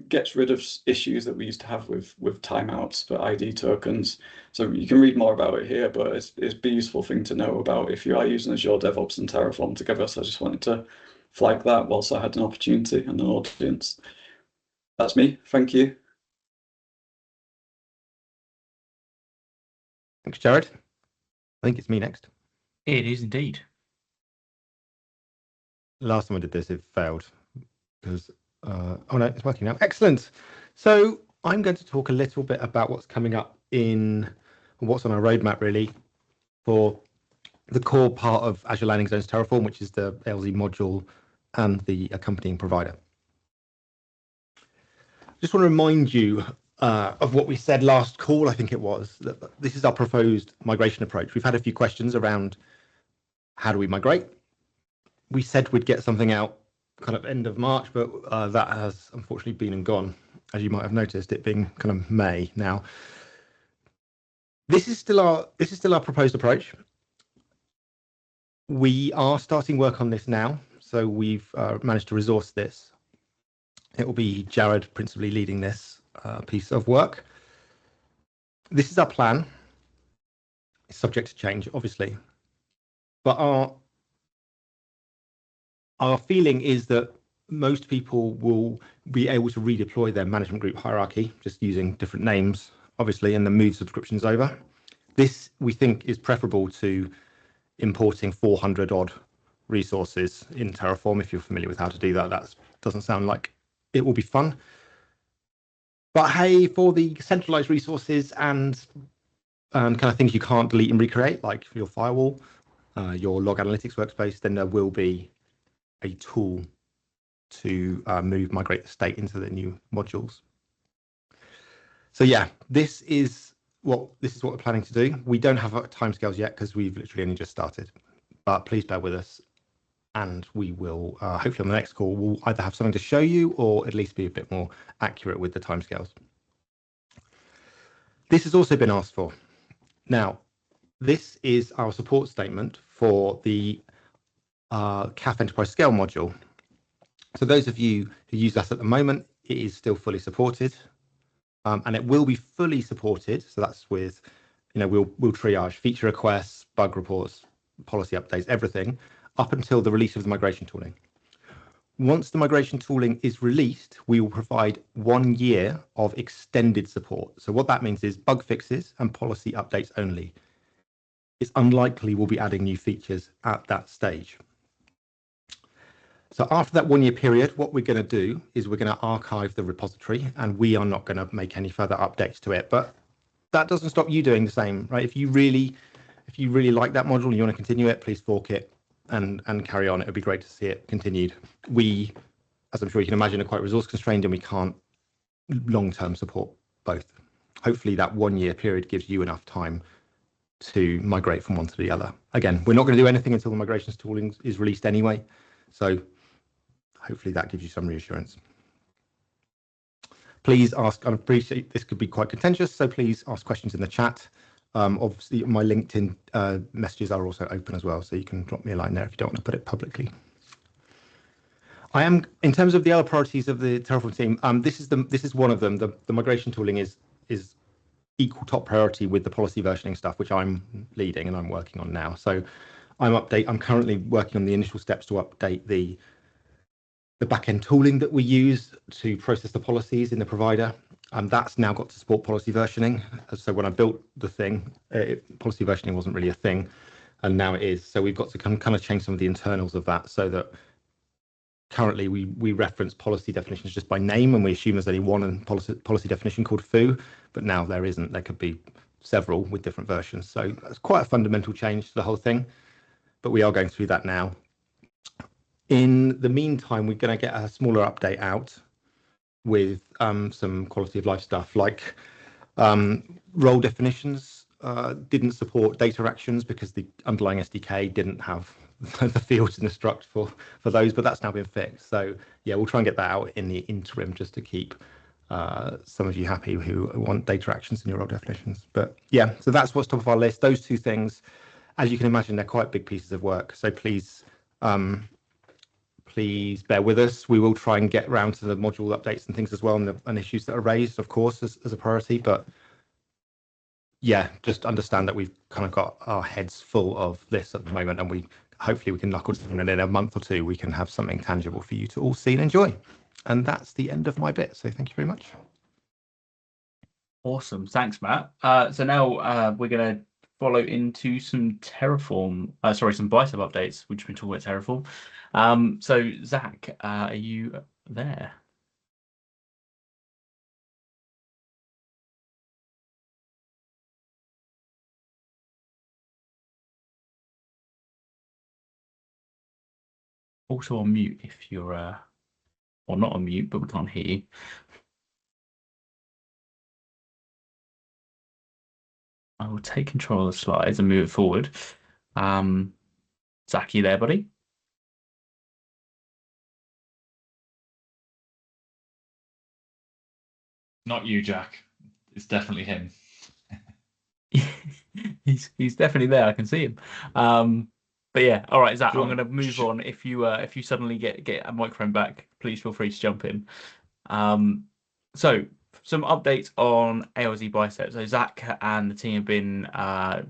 gets rid of issues that we used to have with timeouts for ID tokens. So you can read more about it here, but it's a useful thing to know about if you are using Azure DevOps and Terraform together. So I just wanted to flag that whilst I had an opportunity and an audience. That's me. Thank you. Thanks, Jared. I think it's me next. It is indeed. Last time I did this, it failed because, oh no, it's working now. Excellent. So I'm going to talk a little bit about what's coming up what's on our roadmap really for the core part of Azure Landing Zones Terraform, which is the ALZ module and the accompanying provider. Just want to remind you of what we said last call, I think it was, that this is our proposed migration approach. We've had a few questions around how do we migrate. We said we'd get something out kind of end of March, but that has unfortunately been and gone, as you might have noticed, it being kind of May now. This is still our proposed approach. We are starting work on this now, so we've managed to resource this. It will be Jared principally leading this piece of work. This is our plan. It's subject to change, obviously, but our feeling is that most people will be able to redeploy their management group hierarchy, just using different names, obviously, and then move subscriptions over. This, we think, is preferable to importing 400 odd resources in Terraform. If you're familiar with how to do that, that doesn't sound like it will be fun. But hey, for the centralized resources and kind of things you can't delete and recreate, like your firewall, your log analytics workspace, then there will be a tool to migrate the state into the new modules. So yeah, this is what we're planning to do. We don't have timescales yet because we've literally only just started, but please bear with us, and we will hopefully on the next call we'll either have something to show you or at least be a bit more accurate with the timescales. This has also been asked for. Now, this is our support statement for the CAF Enterprise Scale module. So those of you who use that at the moment, it is still fully supported, and it will be fully supported. So that's with, we'll triage feature requests, bug reports, policy updates, everything up until the release of the migration tooling. Once the migration tooling is released, we will provide 1 year of extended support. So what that means is bug fixes and policy updates only. It's unlikely we'll be adding new features at that stage. So after that 1 year period, what we're going to do is we're going to archive the repository, and we are not going to make any further updates to it. But that doesn't stop you doing the same, right? If you really like that module and you want to continue it, please fork it and carry on. It would be great to see it continued. We, as I'm sure you can imagine, are quite resource constrained, and we can't long-term support both. Hopefully that 1 year period gives you enough time to migrate from one to the other. Again, we're not going to do anything until the migrations tooling is released anyway, so hopefully that gives you some reassurance. Please ask, I appreciate this could be quite contentious, so please ask questions in the chat. Obviously my LinkedIn messages are also open as well, so you can drop me a line there if you don't want to put it publicly. I am, in terms of the other priorities of the Terraform team, this is one of them. The migration tooling is equal top priority with the policy versioning stuff, which I'm leading and I'm working on now. So I'm currently working on the initial steps to update the backend tooling that we use to process the policies in the provider. That's now got to support policy versioning. So when I built the thing, policy versioning wasn't really a thing, and now it is. So we've got to kind of change some of the internals of that, so that currently we reference policy definitions just by name, and we assume there's only one policy definition called foo, but now there isn't. There could be several with different versions. So that's quite a fundamental change to the whole thing, but we are going through that now. In the meantime, we're going to get a smaller update out with some quality of life stuff, like role definitions didn't support data actions because the underlying SDK didn't have the fields in the struct for those, but that's now been fixed. So yeah, we'll try and get that out in the interim just to keep some of you happy who want data actions in your role definitions. But yeah, so that's what's top of our list. Those two things, as you can imagine, they're quite big pieces of work. So please bear with us. We will try and get around to the module updates and things as well, and issues that are raised, of course, as a priority. But yeah, just understand that we've kind of got our heads full of this at the moment, and hopefully we can knuckle down, and in a month or two we can have something tangible for you to all see and enjoy. And that's the end of my bit. So thank you very much. Awesome. Thanks, Matt. So now we're going to follow into some Terraform, some bicep updates. We've just been talking about Terraform. So Zach, are you there? Also on mute if you're, or not on mute, but we can't hear you. I will take control of the slides and move it forward. Zach, you there, buddy? Not you, Jack. It's definitely him. He's definitely there. I can see him. But yeah, all right, Zach. Sure. I'm going to move on. If you suddenly get a microphone back, please feel free to jump in. So some updates on ALZ Bicep. So Zach and the team have been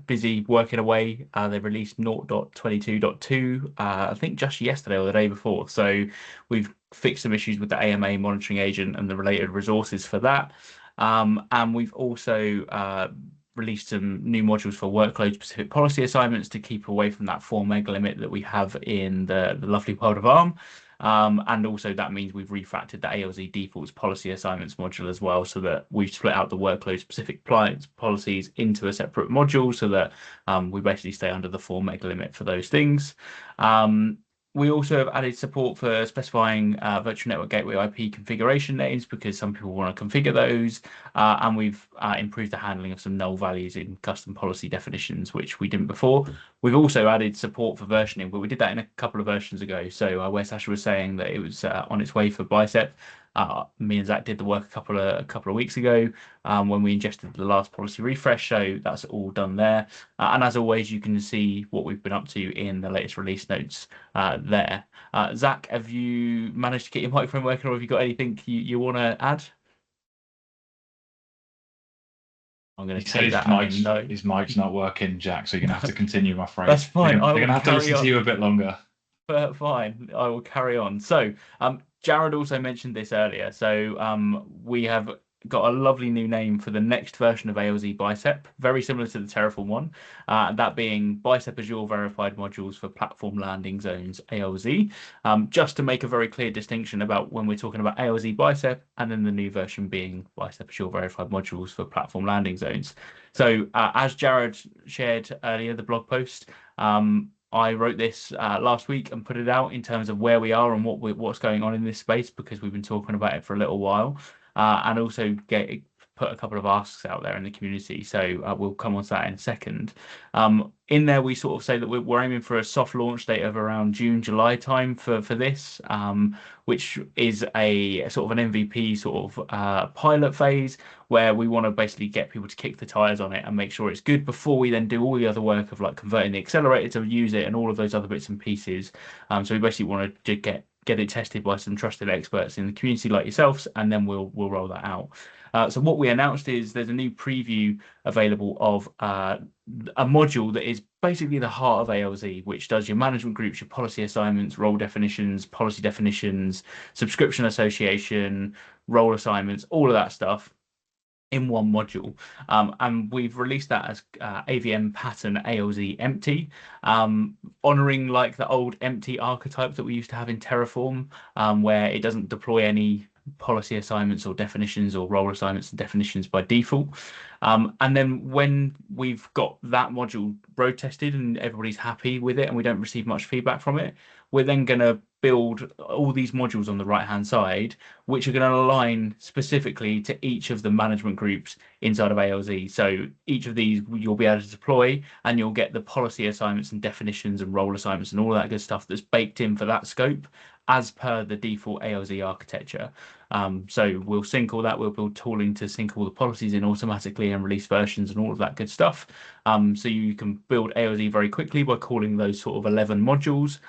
busy working away. They released 0.22.2, I think just yesterday or the day before. So we've fixed some issues with the AMA monitoring agent and the related resources for that. And we've also released some new modules for workload specific policy assignments to keep away from that 4 meg limit that we have in the lovely world of ARM. And also that means we've refactored the ALZ defaults policy assignments module as well, so that we've split out the workload specific policies into a separate module so that we basically stay under the 4 meg limit for those things. We also have added support for specifying virtual network gateway IP configuration names because some people want to configure those. And we've improved the handling of some null values in custom policy definitions, which we didn't before. We've also added support for versioning, but we did that in a couple of versions ago. So where Sasha was saying that it was on its way for Bicep, me and Zach did the work a couple of weeks ago when we ingested the last policy refresh. So that's all done there. And as always, you can see what we've been up to in the latest release notes there. Zach, have you managed to get your microphone working, or have you got anything you want to add? I'm going to take that. His mic's not working, Jack, so you're going to have to continue, I'm afraid. That's fine. They're going to have to listen to you a bit longer. Fine, I will carry on. So, Jared also mentioned this earlier. So, we have got a lovely new name for the next version of ALZ Bicep, very similar to the Terraform one, that being Bicep Azure Verified Modules for Platform Landing Zones, ALZ, just to make a very clear distinction about when we're talking about ALZ Bicep and then the new version being Bicep Azure Verified Modules for Platform Landing Zones. So, as Jared shared earlier, the blog post, I wrote this last week and put it out in terms of where we are and what's going on in this space, because we've been talking about it for a little while, and also put a couple of asks out there in the community. So we'll come on to that in a second. In there, we sort of say that we're aiming for a soft launch date of around June, July time for this, which is a sort of an MVP sort of pilot phase where we want to basically get people to kick the tires on it and make sure it's good before we then do all the other work of like converting the accelerator to use it and all of those other bits and pieces. So we basically want to get it tested by some trusted experts in the community like yourselves, and then we'll roll that out. So what we announced is there's a new preview available of a module that is basically the heart of ALZ, which does your management groups, your policy assignments, role definitions, policy definitions, subscription association, role assignments, all of that stuff in one module. And we've released that as AVM pattern ALZ empty, honoring like the old empty archetype that we used to have in Terraform, where it doesn't deploy any policy assignments or definitions or role assignments and definitions by default. And then when we've got that module road tested and everybody's happy with it and we don't receive much feedback from it, we're then going to build all these modules on the right hand side, which are going to align specifically to each of the management groups inside of ALZ. So each of these you'll be able to deploy, and you'll get the policy assignments and definitions and role assignments and all that good stuff that's baked in for that scope as per the default ALZ architecture. So we'll sync all that. We'll build tooling to sync all the policies in automatically and release versions and all of that good stuff. So you can build ALZ very quickly by calling those sort of 11 modules.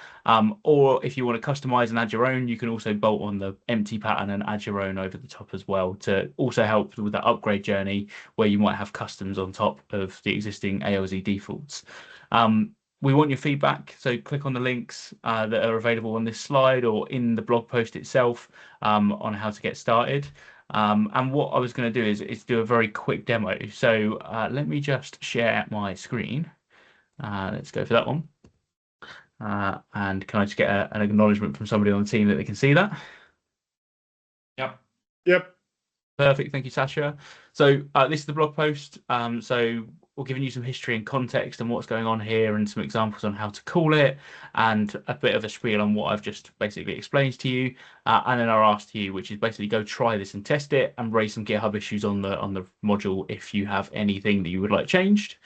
Or if you want to customize and add your own, you can also bolt on the empty pattern and add your own over the top as well, to also help with that upgrade journey where you might have customs on top of the existing ALZ defaults. We want your feedback, so click on the links that are available on this slide or in the blog post itself on how to get started. And what I was going to do is do a very quick demo. So let me just share my screen. Let's go for that one. And can I just get an acknowledgement from somebody on the team that they can see that? Yep. Yep. Perfect. Thank you, Sasha. So this is the blog post. So we're giving you some history and context and what's going on here and some examples on how to call it and a bit of a spiel on what I've just basically explained to you. And then our ask to you, which is basically go try this and test it and raise some GitHub issues on the module if you have anything that you would like changed.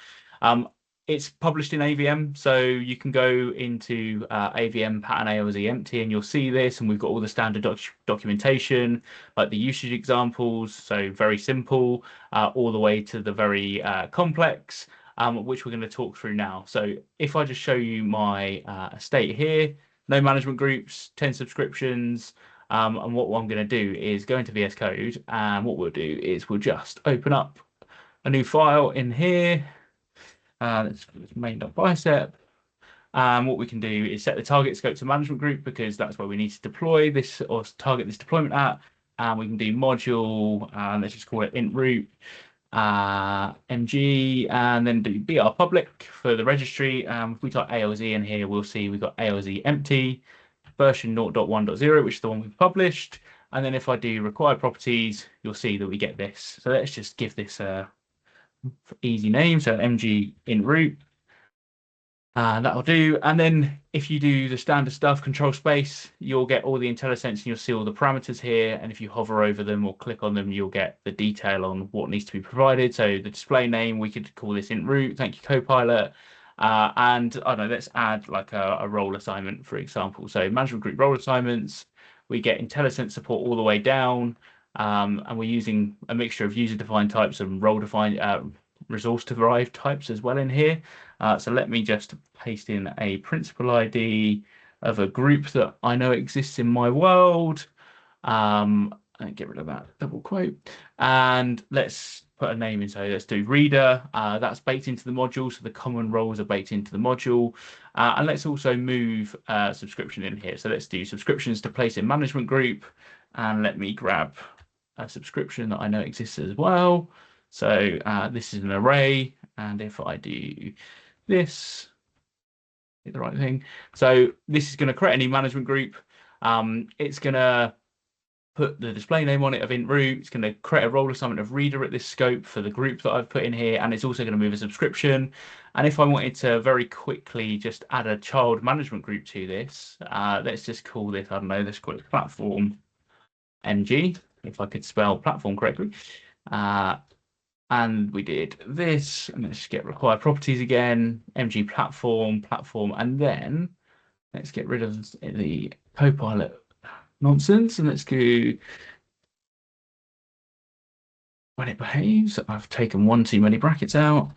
It's published in AVM, so you can go into AVM pattern ALZ empty and you'll see this, and we've got all the standard documentation, like the usage examples, so very simple, all the way to the very complex, which we're going to talk through now. So if I just show you my state here, no management groups, 10 subscriptions, and what I'm going to do is go into VS Code, and what we'll do is we'll just open up a new file in here. That's main.bicep. What we can do is set the target scope to management group because that's where we need to deploy this or target this deployment at. And we can do module, let's just call it int root, mg, and then do br public for the registry. If we type ALZ in here, we'll see we've got ALZ empty, version 0.1.0, which is the one we've published. And then if I do required properties, you'll see that we get this. So let's just give this a easy name, so mg int root. That'll do. And then if you do the standard stuff, control space, you'll get all the IntelliSense and you'll see all the parameters here. And if you hover over them or click on them, you'll get the detail on what needs to be provided. So the display name, we could call this int root. Thank you, Copilot. And I don't know, let's add like a role assignment, for example. So management group role assignments, we get IntelliSense support all the way down. And we're using a mixture of user-defined types and role-defined resource-derived types as well in here. So let me just paste in a principal ID of a group that I know exists in my world. And get rid of that double quote. And let's put a name in. So let's do reader. That's baked into the module. So the common roles are baked into the module. And let's also move subscription in here. So let's do subscriptions to place in management group. And let me grab a subscription that I know exists as well. So this is an array. And if I do this, hit the right thing. So this is going to create a new management group. It's going to put the display name on it of int root. It's going to create a role assignment of reader at this scope for the group that I've put in here. And it's also going to move a subscription. And if I wanted to very quickly just add a child management group to this, let's just call this, I don't know, let's call it platform MG, if I could spell platform correctly. And we did this, and let's get required properties again, MG platform, and then let's get rid of the Copilot nonsense, and let's do when it behaves. I've taken one too many brackets out.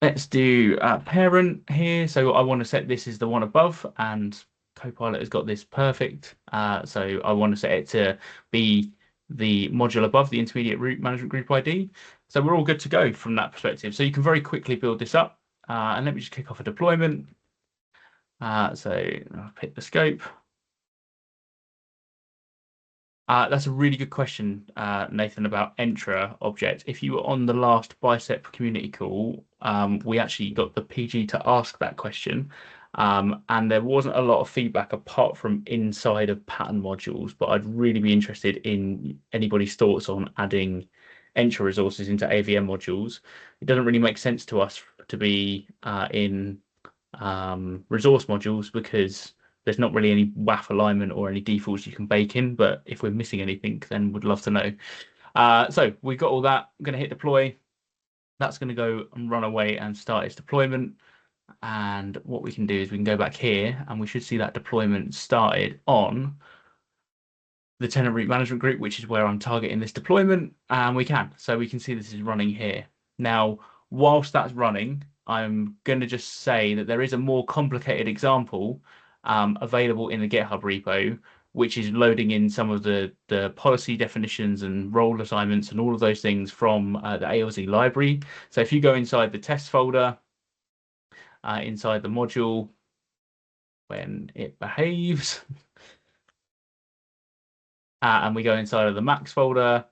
Let's do parent here. So I want to set this as the one above, and Copilot has got this perfect. So I want to set it to be the module above the intermediate root management group ID. So we're all good to go from that perspective. So you can very quickly build this up. And let me just kick off a deployment. So I'll pick the scope. That's a really good question, Nathan, about Entra object. If you were on the last Bicep community call, we actually got the PG to ask that question. And there wasn't a lot of feedback apart from inside of pattern modules, but I'd really be interested in anybody's thoughts on adding Entra resources into AVM modules. It doesn't really make sense to us to be in resource modules because there's not really any WAF alignment or any defaults you can bake in, but if we're missing anything, then we'd love to know. So we've got all that. I'm going to hit deploy. That's going to go and run away and start its deployment. And what we can do is we can go back here and we should see that deployment started on the tenant root management group, which is where I'm targeting this deployment. And we can. So we can see this is running here. Now, whilst that's running, I'm going to just say that there is a more complicated example available in the GitHub repo, which is loading in some of the policy definitions and role assignments and all of those things from the ALZ library. So if you go inside the test folder, inside the module, when it behaves, and we go inside of the Max folder,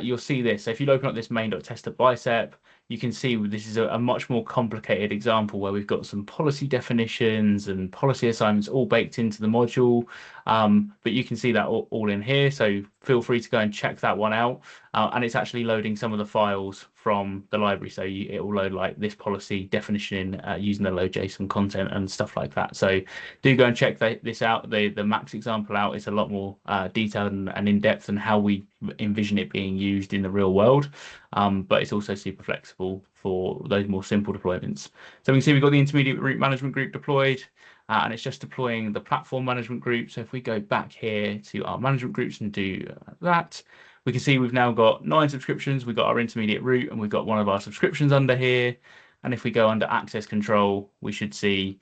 you'll see this. So if you open up this main.test.bicep, you can see this is a much more complicated example where we've got some policy definitions and policy assignments all baked into the module. But you can see that all in here. So feel free to go and check that one out. And it's actually loading some of the files from the library. So it will load like this policy definition using the load JSON content and stuff like that. So do go and check this out. The Max example out is a lot more detailed and in-depth and how we envision it being used in the real world. But it's also super flexible for those more simple deployments. So we can see we've got the intermediate route management group deployed, and it's just deploying the platform management group. So if we go back here to our management groups and do that, we can see we've now got 9 subscriptions. We've got our intermediate route, and we've got one of our subscriptions under here. And if we go under access control, we should see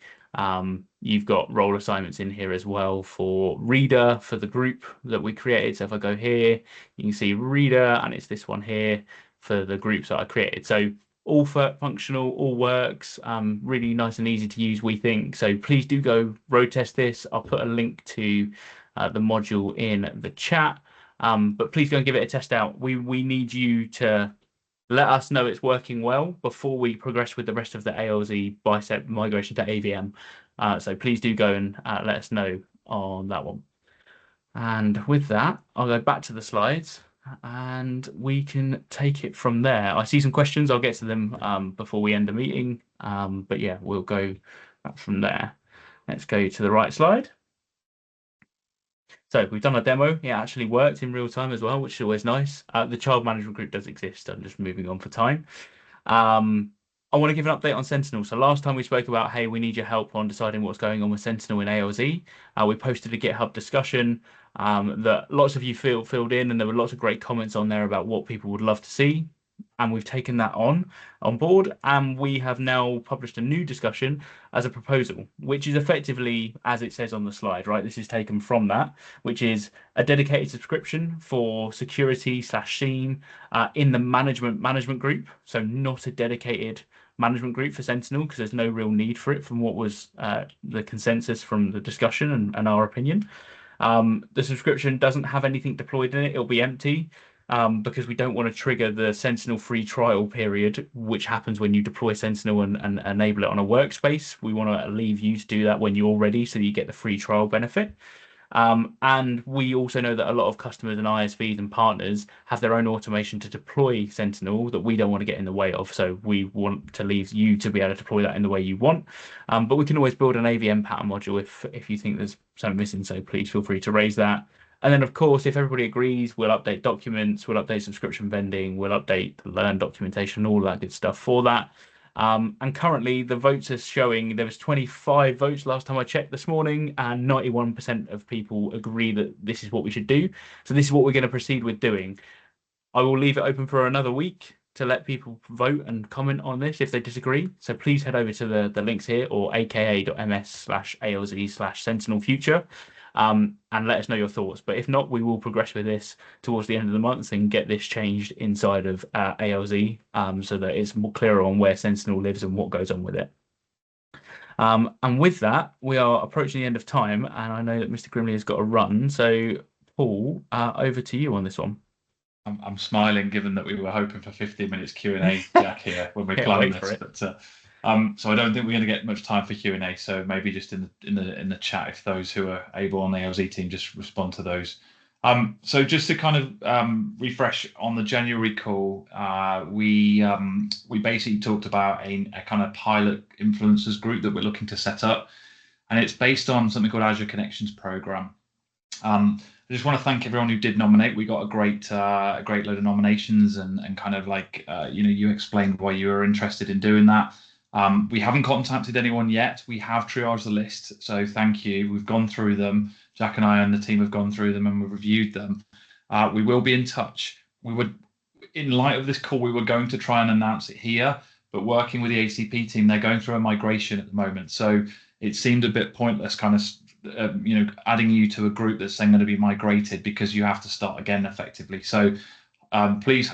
you've got role assignments in here as well for reader for the group that we created. So if I go here, you can see reader, and it's this one here for the groups that I created. So all functional, all works, really nice and easy to use, we think. So please do go road test this. I'll put a link to the module in the chat, but please go and give it a test out. We need you to let us know it's working well before we progress with the rest of the ALZ bicep migration to AVM. So please do go and let us know on that one. And with that, I'll go back to the slides and we can take it from there. I see some questions. I'll get to them before we end the meeting. But yeah, we'll go back from there. Let's go to the right slide. So we've done a demo. It actually worked in real time as well, which is always nice. The child management group does exist. I'm just moving on for time. I want to give an update on Sentinel. So last time we spoke about, hey, we need your help on deciding what's going on with Sentinel in ALZ. We posted a GitHub discussion that lots of you filled in, and there were lots of great comments on there about what people would love to see. And we've taken that on board, and we have now published a new discussion as a proposal, which is effectively, as it says on the slide, right? This is taken from that, which is a dedicated subscription for security/SIEM in the management group. So not a dedicated management group for Sentinel, because there's no real need for it from what was the consensus from the discussion and our opinion. The subscription doesn't have anything deployed in it. It'll be empty. Because we don't want to trigger the Sentinel free trial period, which happens when you deploy Sentinel and enable it on a workspace. We want to leave you to do that when you're ready, so you get the free trial benefit. And we also know that a lot of customers and ISVs and partners have their own automation to deploy Sentinel that we don't want to get in the way of. So we want to leave you to be able to deploy that in the way you want. But we can always build an AVM pattern module if you think there's something missing. So please feel free to raise that. And then, of course, if everybody agrees, we'll update documents, we'll update subscription vending, we'll update the learn documentation, all that good stuff for that. And currently, the votes are showing there was 25 votes last time I checked this morning, and 91% of people agree that this is what we should do. So this is what we're going to proceed with doing. I will leave it open for another week to let people vote and comment on this if they disagree. So please head over to the links here, or aka.ms/ALZ/Sentinel Future. And let us know your thoughts. But if not, we will progress with this towards the end of the month and get this changed inside of ALZ so that it's more clearer on where Sentinel lives and what goes on with it. And with that, we are approaching the end of time, and I know that Mr. Grimley has got a run. So, Paul, over to you on this one. I'm smiling, given that we were hoping for 15 minutes Q&A, Jack, here when we planned this. But so I don't think we're going to get much time for Q&A. So maybe just in the chat, if those who are able on the ALZ team just respond to those. So just to kind of refresh on the January call, we basically talked about a kind of pilot influencers group that we're looking to set up, and it's based on something called Azure Connections Program. I just want to thank everyone who did nominate. We got a great load of nominations, and kind of like you explained why you were interested in doing that. We haven't contacted anyone yet. We have triaged the list, so thank you. We've gone through them. Jack and I and the team have gone through them and we've reviewed them. We will be in touch. In light of this call, we were going to try and announce it here, but working with the ACP team, they're going through a migration at the moment. So it seemed a bit pointless kind of adding you to a group that's then going to be migrated, because you have to start again effectively. So please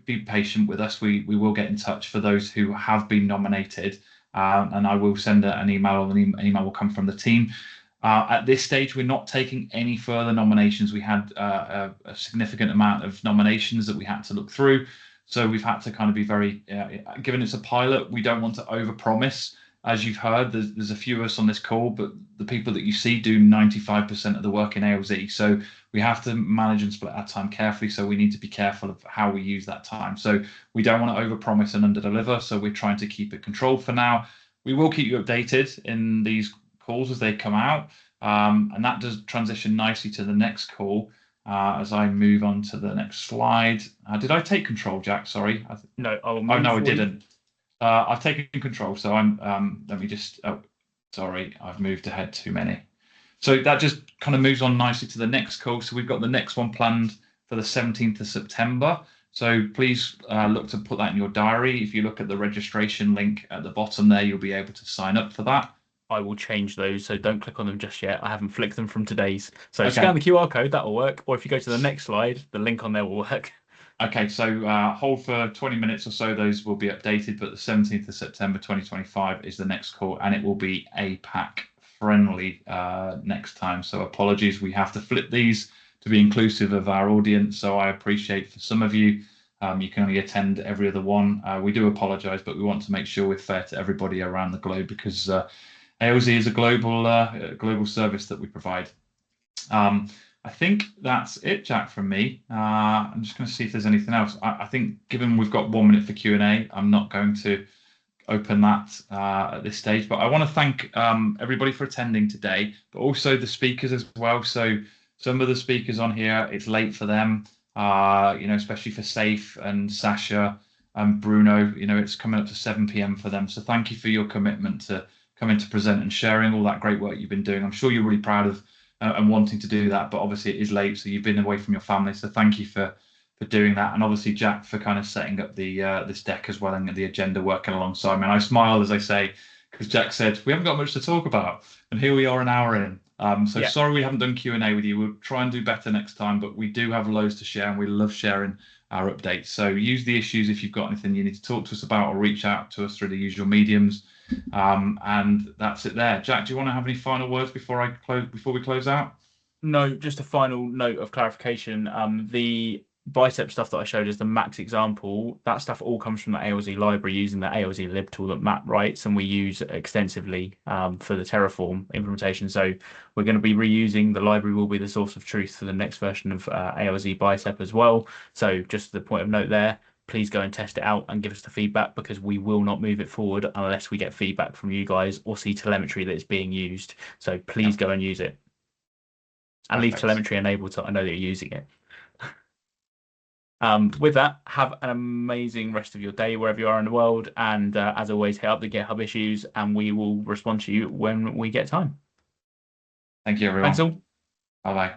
be patient with us. We will get in touch for those who have been nominated, and I will send an email, or an email will come from the team. At this stage, we're not taking any further nominations. We had a significant amount of nominations that we had to look through. So we've had to kind of be very, given it's a pilot, we don't want to overpromise. As you've heard, there's a few of us on this call, but the people that you see do 95% of the work in ALZ. So we have to manage and split our time carefully. So we need to be careful of how we use that time. So we don't want to overpromise and underdeliver. So we're trying to keep it controlled for now. We will keep you updated in these calls as they come out. And that does transition nicely to the next call. As I move on to the next slide. Did I take control, Jack? Sorry. No. Oh, no, I didn't. I've taken control, so I'm. Let me just. Oh, sorry, I've moved ahead too many. So that just kind of moves on nicely to the next call. So we've got the next one planned for the 17th of September. So please look to put that in your diary. If you look at the registration link at the bottom there, you'll be able to sign up for that. I will change those, so don't click on them just yet. I haven't flicked them from today's. So scan the QR code, that'll work. Or if you go to the next slide, the link on there will work. Okay, so hold for 20 minutes or so. Those will be updated, but the 17th of September 2025 is the next call, and it will be APAC friendly next time. So apologies, we have to flip these to be inclusive of our audience. So I appreciate for some of you, you can only attend every other one. We do apologize, but we want to make sure we're fair to everybody around the globe because ALZ is a global service that we provide. I think that's it, Jack, from me. I'm just going to see if there's anything else. I think given we've got 1 minute for Q&A, I'm not going to open that at this stage. But I want to thank everybody for attending today, but also the speakers as well. So some of the speakers on here, it's late for them, especially for Safe and Sasha and Bruno. It's coming up to 7 p.m. for them. So thank you for your commitment to coming to present and sharing all that great work you've been doing. I'm sure you're really proud of and wanting to do that, but obviously it is late, so you've been away from your family. So thank you for doing that, and obviously Jack for kind of setting up the this deck as well and the agenda working alongside me. And I smile as I say, because Jack said we haven't got much to talk about, and here we are an hour in. Sorry we haven't done Q&A with you. We'll try and do better next time, but we do have loads to share, and we love sharing our updates. So use the issues if you've got anything you need to talk to us about, or reach out to us through the usual mediums. And that's it there. Jack, do you want to have any final words before we close out? No, just a final note of clarification. The bicep stuff that I showed as the max example, that stuff all comes from the ALZ library using the ALZ lib tool that Matt writes, and we use extensively for the Terraform implementation. So we're going to be reusing the library, will be the source of truth for the next version of ALZ bicep as well. So just the point of note there, please go and test it out and give us the feedback, because we will not move it forward unless we get feedback from you guys or see telemetry that is being used. So please go and use it. And leave telemetry enabled so I know that you're using it. With that, have an amazing rest of your day wherever you are in the world. And as always, hit up the GitHub issues and we will respond to you when we get time. Thank you, everyone. Thanks all. Bye-bye.